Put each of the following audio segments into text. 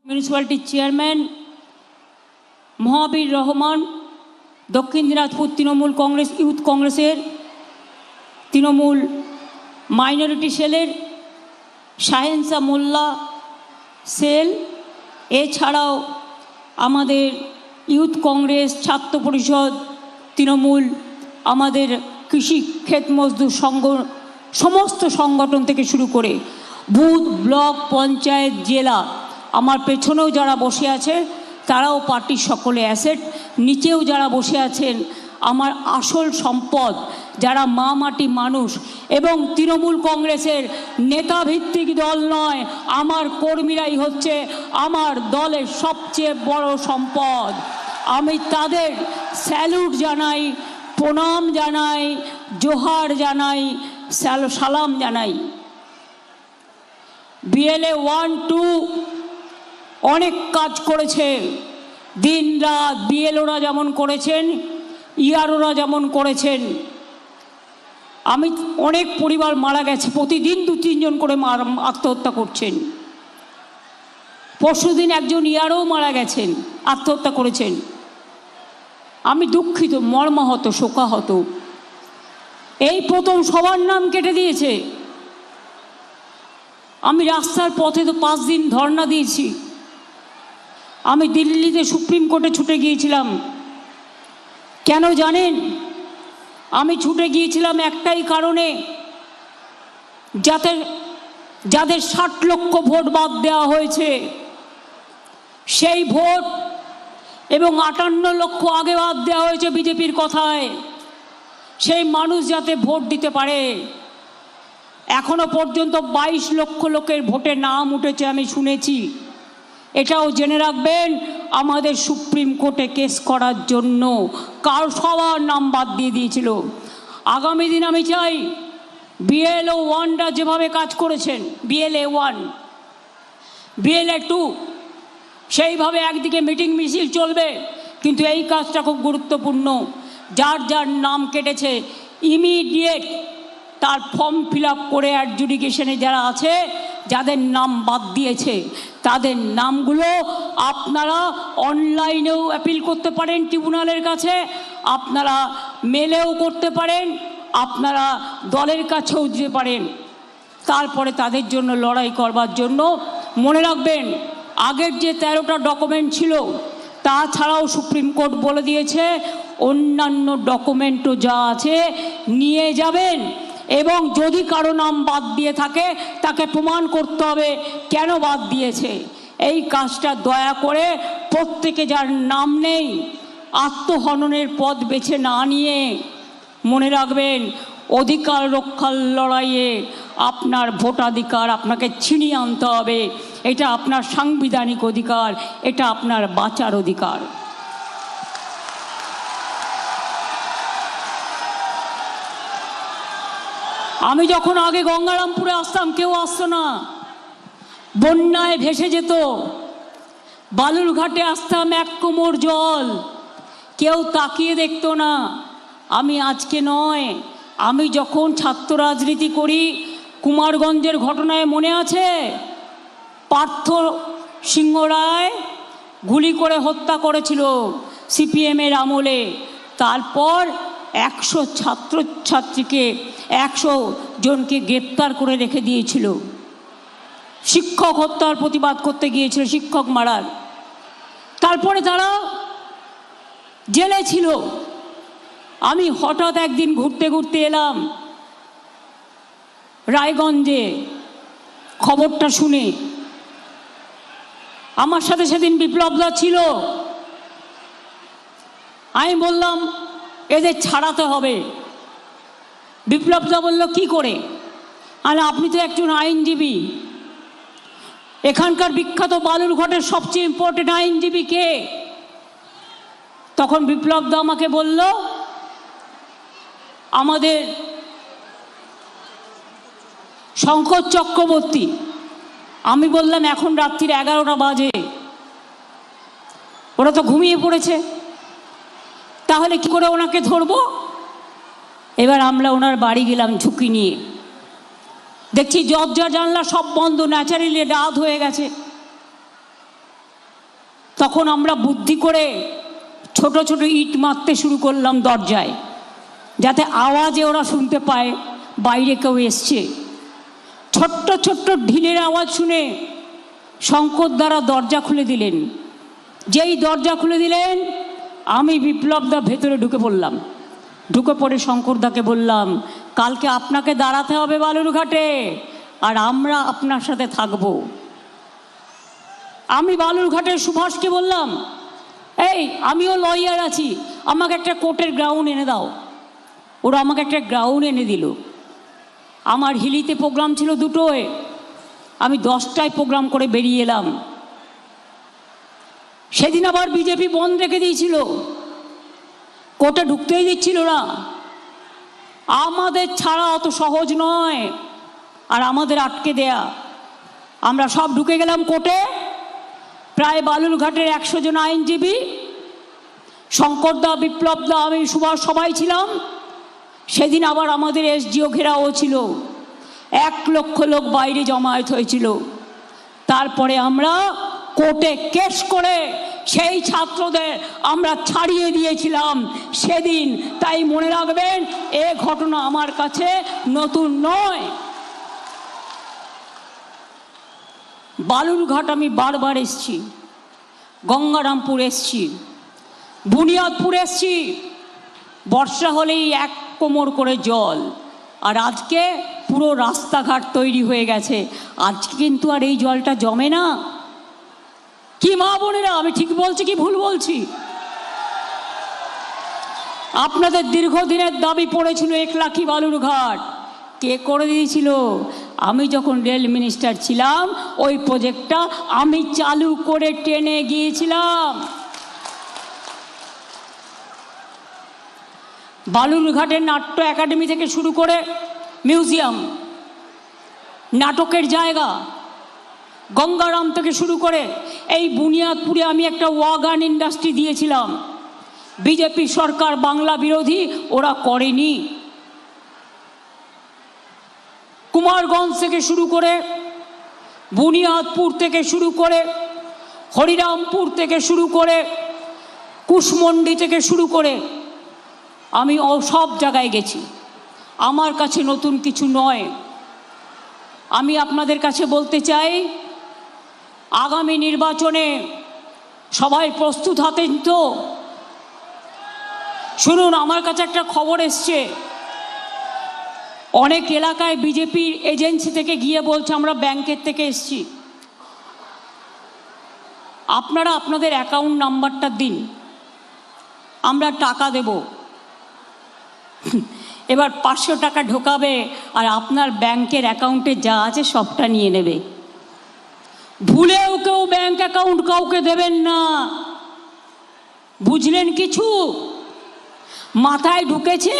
মিউনিসিপ্যালিটির chairman মহাবীর রহমান, দক্ষিণ Dinajpur Trinamool Congress youth কংগ্রেসের Trinamool minority সেলের শাহেনশা মোল্লা সেল, এছাড়াও আমাদের ইউথ কংগ্রেস, ছাত্র পরিষদ, তৃণমূল, আমাদের কৃষি ক্ষেত মজদুর সংঘ, সমস্ত সংগঠন থেকে শুরু করে বুথ, ব্লক, পঞ্চায়েত, জেলা, আমার পেছনেও যারা বসে আছে তারাও পার্টির সকলে অ্যাসেট, নিচেও যারা বসে আছেন আমার আসল সম্পদ, যারা মা মাটি মানুষ এবং তৃণমূল কংগ্রেসের নেতাভিত্তিক দল নয়, আমার কর্মীরাই হচ্ছে আমার দলের সবচেয়ে বড় সম্পদ। আমি তাদের স্যালুট জানাই, প্রণাম জানাই, জোহার জানাই, সালাম জানাই। বিএলএ 1-2 অনেক কাজ করেছে, দিন রাত বিএলওরা যেমন করেছেন, ইআরওরা যেমন করেছেন। আমি অনেক পরিবার মারা গেছে, প্রতিদিন 2-3 জন করে আত্মহত্যা করছেন। পরশুদিন একজন ইআরও মারা গেছেন, আত্মহত্যা করেছেন। আমি দুঃখিত, মর্মাহত, শোকাহত। এই প্রথম সবার নাম কেটে দিয়েছে। আমি রাস্তার পথে তো 5 দিন ধর্ণা দিয়েছি। আমি দিল্লিতে সুপ্রিম কোর্টে ছুটে গিয়েছিলাম। কেন জানেন? আমি ছুটে গিয়েছিলাম একটাই কারণে, যাদের 60 লক্ষ ভোট বাদ দেওয়া হয়েছে সেই ভোট এবং 58 লক্ষ আগে বাদ দেওয়া হয়েছে বিজেপির কথায়, সেই মানুষ যাতে ভোট দিতে পারে। এখনো পর্যন্ত 22 লক্ষ লোকের ভোটে নাম উঠেছে আমি শুনেছি। এটাও জেনে রাখবেন, আমাদের সুপ্রিম কোর্টে কেস করার জন্য সবার নাম বাদ দিয়ে দিয়েছিল। আগামী দিন আমি চাই বিএলও 1রা যেভাবে কাজ করেছেন, বিএলএ 1, বিএলএ 2 সেইভাবে একদিকে মিটিং মিছিল চলবে, কিন্তু এই কাজটা খুব গুরুত্বপূর্ণ। যার যার নাম কেটেছে ইমিডিয়েট তার ফর্ম ফিল আপ করে অ্যাডজুডিকেশনে যারা আছে, যাদের নাম বাদ দিয়েছে তাদের নামগুলো আপনারা অনলাইনেও অ্যাপিল করতে পারেন ট্রিব্যুনালের কাছে, আপনারা মেলেও করতে পারেন, আপনারা দলের কাছেও দিতে পারেন। তারপরে তাদের জন্য লড়াই করবার জন্য মনে রাখবেন, আগের যে 13টা ডকুমেন্ট ছিল তাছাড়াও সুপ্রিম কোর্ট বলে দিয়েছে অন্যান্য ডকুমেন্টও যা আছে নিয়ে যাবেন, এবং যদি কারো নাম বাদ দিয়ে থাকে তাকে প্রমাণ করতে হবে কেন বাদ দিয়েছে। এই কাজটা দয়া করে প্রত্যেকে, যার নাম নেই, আত্মহননের পথ বেছে না নিয়ে মনে রাখবেন, অধিকার রক্ষার লড়াইয়ে আপনার ভোটাধিকার আপনাকে ছিনিয়ে আনতে হবে। এটা আপনার সাংবিধানিক অধিকার, এটা আপনার বাঁচার অধিকার। আমি যখন আগে গঙ্গারামপুরে আসতাম কেউ আসতো না, বন্যায় ভেসে যেত। বালুরঘাটে আসতাম 1 কোমর জল, কেউ তাকিয়ে দেখতো না। আমি আজকে নয়, আমি যখন ছাত্র রাজনীতি করি, কুমারগঞ্জের ঘটনায় মনে আছে, পার্থ সিংহ রায় গুলি করে হত্যা করেছিল সিপিএমের আমলে। তারপর 100 ছাত্রছাত্রীকে 100 জনকে গ্রেপ্তার করে রেখে দিয়েছিল। শিক্ষক হত্যার প্রতিবাদ করতে গিয়েছিল, শিক্ষক মারার। তারপরে তারা জেলে ছিল। আমি হঠাৎ একদিন ঘুরতে ঘুরতে এলাম রায়গঞ্জে, খবরটা শুনে। আমার সাথে সেদিন বিপ্লবদা ছিল। আমি বললাম এদের ছাড়াতে হবে। বিপ্লবদা বলল কি করে? আর আপনি তো একজন আইনজীবী, এখানকার বিখ্যাত বালুরঘাটের সবচেয়ে ইম্পর্টেন্ট আইনজীবী কে? তখন বিপ্লবদা আমাকে বলল আমাদের শঙ্কর চক্রবর্তী। আমি বললাম এখন রাত্রির 11টা বাজে, ওরা তো ঘুমিয়ে পড়েছে, তাহলে কি করে ওনাকে ধরবো? এবার আমরা ওনার বাড়ি গেলাম ঝুঁকি নিয়ে। দেখছি দরজা জানলা সব বন্ধ, ন্যাচারালি রাত হয়ে গেছে। তখন আমরা বুদ্ধি করে ছোট ছোট ইট মারতে শুরু করলাম দরজায়, যাতে আওয়াজে ওরা শুনতে পায় বাইরে কেউ এসছে। ছোট্ট ছোট্ট ঢিলের আওয়াজ শুনে শঙ্কর দ্বারা দরজা খুলে দিলেন। যেই দরজা খুলে দিলেন, আমি বিপ্লবদা ভেতরে ঢুকে পড়লাম। ঢুকে পড়ে শঙ্করদাকে বললাম, কালকে আপনাকে দাঁড়াতে হবে বালুরঘাটে, আর আমরা আপনার সাথে থাকব। আমি বালুরঘাটের সুভাষকে বললাম, এই আমিও লয়ার আছি, আমাকে একটা কোর্টের গ্রাউন্ড এনে দাও। ওরা আমাকে একটা গ্রাউন্ড এনে দিল। আমার হিলিতে প্রোগ্রাম ছিল 2টোয়, আমি 10টায় প্রোগ্রাম করে বেরিয়ে এলাম। সেদিন আবার বিজেপি বন্ধ রেখে দিয়েছিল, কোর্টে ঢুকতেই দিচ্ছিল না। আমাদের ছাড়া অত সহজ নয় আর আমাদের আটকে দেয়া। আমরা সব ঢুকে গেলাম কোর্টে। প্রায় বালুরঘাটের 100 জন আইনজীবী, শঙ্করদা, বিপ্লবদা, আমি, সুভাষ সবাই ছিলাম। সেদিন আবার আমাদের এসডিও ঘেরাও ছিল, 1 লক্ষ লোক বাইরে জমায়েত হয়েছিল। তারপরে আমরা কোর্টে কেস করে সেই ছাত্রদের আমরা ছাড়িয়ে দিয়েছিলাম সেদিন। তাই মনে রাখবেন, এ ঘটনা আমার কাছে নতুন নয়। বালুরঘাট আমি বারবার এসছি, গঙ্গারামপুর এসছি, বুনিয়াদপুর এসছি। বর্ষা হলেই 1 কোমর করে জল, আর আজকে পুরো রাস্তাঘাট তৈরি হয়ে গেছে। আজকে কিন্তু আর এই জলটা জমে না। কি মা বোনেরা, আমি ঠিক বলছি কি ভুল বলছি? আপনাদের দীর্ঘদিনের দাবি পড়েছিল 1 লাখি বালুরঘাট, কে করে দিয়েছিল? আমি যখন রেল মিনিস্টার ছিলাম, ওই প্রজেক্টটা আমি চালু করে টেনে গিয়েছিলাম। বালুরঘাটের নাট্য একাডেমি থেকে শুরু করে মিউজিয়াম, নাটকের জায়গা, গঙ্গারাম থেকে শুরু করে এই বুনিয়াদপুরে আমি একটা ওয়াগান ইন্ডাস্ট্রি দিয়েছিলাম। বিজেপি সরকার বাংলা বিরোধী, ওরা করেনি। কুমারগঞ্জ থেকে শুরু করে, বুনিয়াদপুর থেকে শুরু করে, হরিরামপুর থেকে শুরু করে, কুশমন্ডি থেকে শুরু করে আমি সব জায়গায় গেছি। আমার কাছে নতুন কিছু নয়। আমি আপনাদের কাছে বলতে চাই, আগামী নির্বাচনে সবাই প্রস্তুত হতেন তো? শুনুন, আমার কাছে একটা খবর এসছে, অনেক এলাকায় বিজেপির এজেন্সি থেকে গিয়ে বলছে আমরা ব্যাংকের থেকে এসছি, আপনারা আপনাদের অ্যাকাউন্ট নাম্বারটা দিন, আমরা টাকা দেব। এবার 500 টাকা ঢোকাবে আর আপনার ব্যাংকের অ্যাকাউন্টে যা আছে সবটা নিয়ে নেবে। ভুলেও কেউ ব্যাংক অ্যাকাউন্ট কাউকে দেবেন না, বুঝলেন? কিছু মাথায় ঢুকেছে?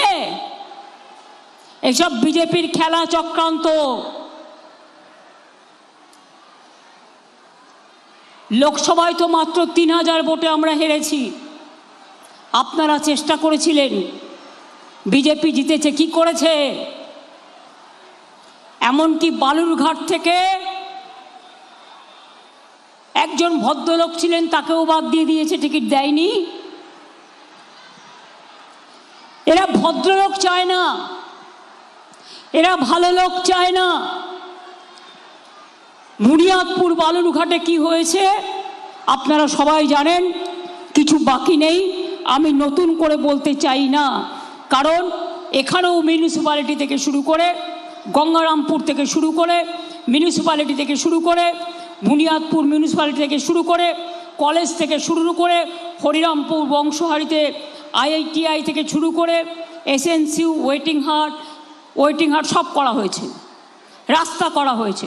এসব বিজেপির খেলা চক্রান্ত। লোকসভায় তো মাত্র 3000 ভোটে আমরা হেরেছি। আপনারা চেষ্টা করেছিলেন, বিজেপি জিতেছে। কি করেছে? এমনকি বালুরঘাট থেকে একজন ভদ্রলোক ছিলেন, তাকেও বাদ দিয়ে দিয়েছে, টিকিট দেয়নি। এরা ভদ্রলোক চায় না, এরা ভালো লোক চায় না। বুনিয়াদপুর বালুরঘাটে কি হয়েছে আপনারা সবাই জানেন, কিছু বাকি নেই। আমি নতুন করে বলতে চাই না, কারণ এখানেও মিউনিসিপ্যালিটি থেকে শুরু করে, গঙ্গারামপুর থেকে শুরু করে, মিউনিসিপ্যালিটি থেকে শুরু করে, বুনিয়াদপুর মিউনিসিপ্যালিটি থেকে শুরু করে, কলেজ থেকে শুরু করে, হরিরামপুর বংশহারিতে IITI থেকে শুরু করে, SNCU, ওয়েটিং হাট সব করা হয়েছে, রাস্তা করা হয়েছে।